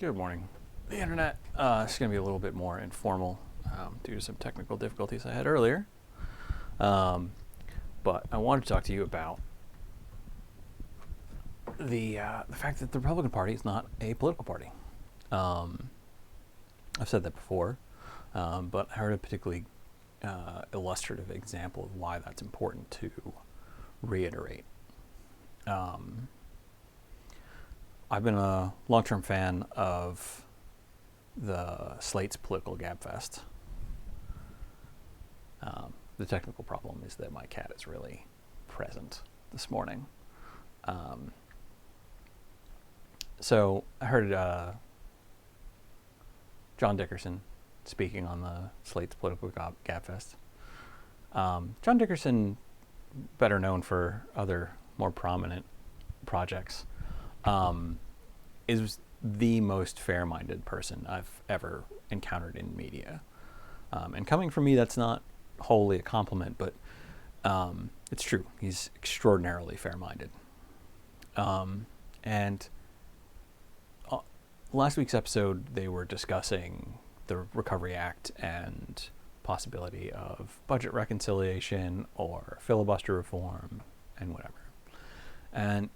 Good morning, the internet. It's going to be a little bit more informal due to some technical difficulties I had earlier. But I wanted to talk to you about the fact that the Republican Party is not a political party. I've said that before, but I heard a particularly illustrative example of why that's important to reiterate. I've been a long-term fan of the Slate's political Gabfest. The technical problem is that my cat is really present this morning. So I heard John Dickerson speaking on the Slate's political Gabfest. John Dickerson, better known for other more prominent projects, is the most fair-minded person I've ever encountered in media. And coming from me, that's not wholly a compliment, but it's true. He's extraordinarily fair-minded. And last week's episode, they were discussing the Recovery Act and possibility of budget reconciliation or filibuster reform and whatever. And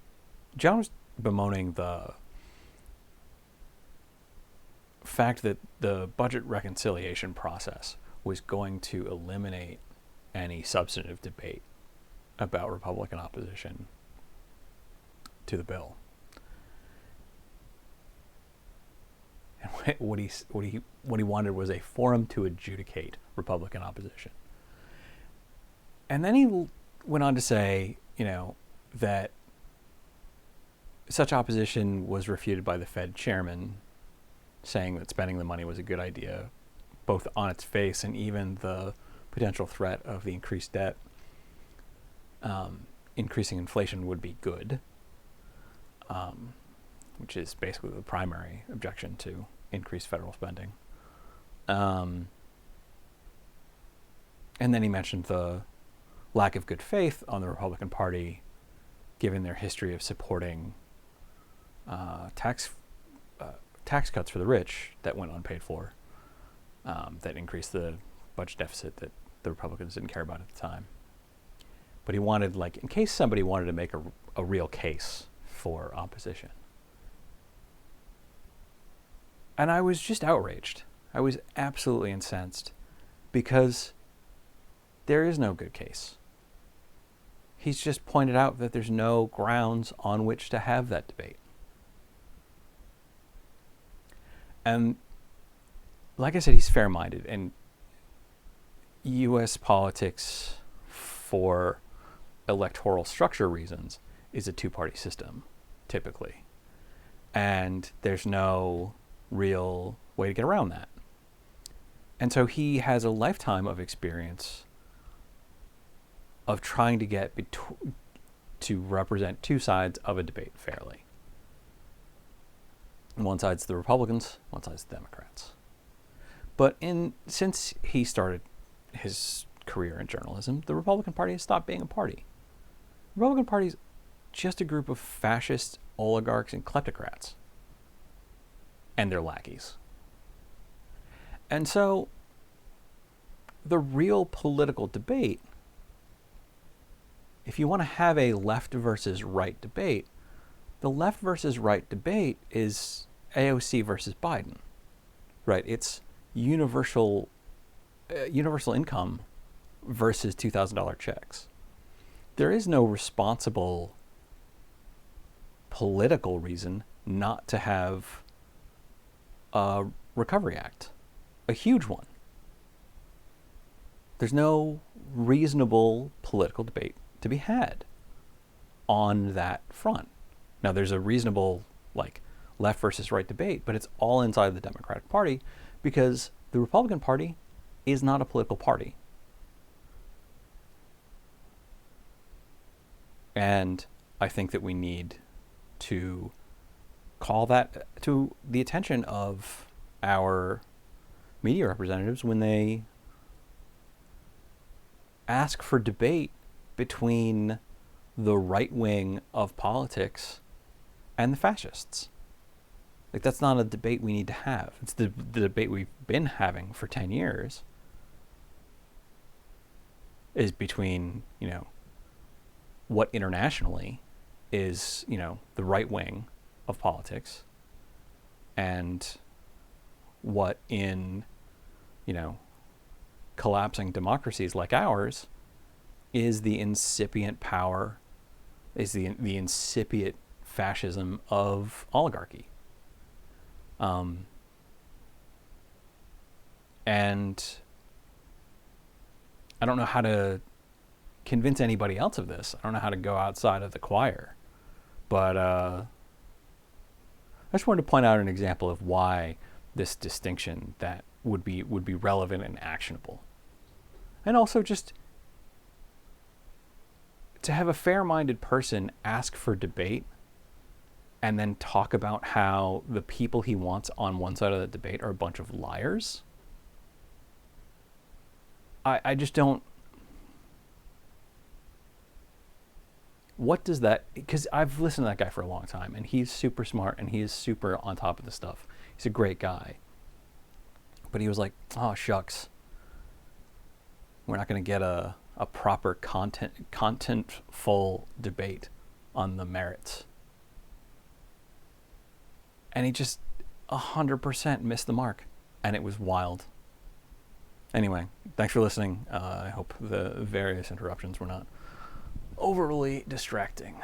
John was bemoaning the fact that the budget reconciliation process was going to eliminate any substantive debate about Republican opposition to the bill. And what he wanted was a forum to adjudicate Republican opposition. And then he went on to say, that such opposition was refuted by the Fed chairman, saying that spending the money was a good idea, both on its face and even the potential threat of the increased debt. Increasing inflation would be good, which is basically the primary objection to increased federal spending. And then he mentioned the lack of good faith on the Republican Party, given their history of supporting tax cuts for the rich that went unpaid for, that increased the budget deficit that the Republicans didn't care about at the time. But he wanted, in case somebody wanted to make a real case for opposition. And I was just outraged. I was absolutely incensed because there is no good case. He's just pointed out that there's no grounds on which to have that debate. And like I said, he's fair-minded, and U.S. politics, for electoral structure reasons, is a two-party system, typically. And there's no real way to get around that. And so he has a lifetime of experience of trying to get to represent two sides of a debate fairly. One side's the Republicans, one side's the Democrats. But since he started his career in journalism, the Republican Party has stopped being a party. The Republican Party is just a group of fascist oligarchs and kleptocrats and their lackeys. And so the real political debate, if you want to have a left versus right debate, the left versus right debate is AOC versus Biden, right? It's universal income versus $2,000 checks. There is no responsible political reason not to have a Recovery Act, a huge one. There's no reasonable political debate to be had on that front. Now, there's a reasonable, left versus right debate, but it's all inside the Democratic Party because the Republican Party is not a political party. And I think that we need to call that to the attention of our media representatives when they ask for debate between the right wing of politics and the fascists. Like, that's not a debate we need to have. It's the debate we've been having for 10 years is between, what internationally is, the right wing of politics and what in, collapsing democracies like ours is the incipient power, is the incipient fascism of oligarchy. And I don't know how to convince anybody else of this. I don't know how to go outside of the choir. But I just wanted to point out an example of why this distinction that would be relevant and actionable. And also just to have a fair-minded person ask for debate and then talk about how the people he wants on one side of the debate are a bunch of liars. I just don't. What does that, because I've listened to that guy for a long time, and he's super smart and he is super on top of the stuff. He's a great guy. But he was like, oh, shucks. We're not going to get a proper contentful debate on the merits. And he just 100% missed the mark. And it was wild. Anyway, thanks for listening. I hope the various interruptions were not overly distracting.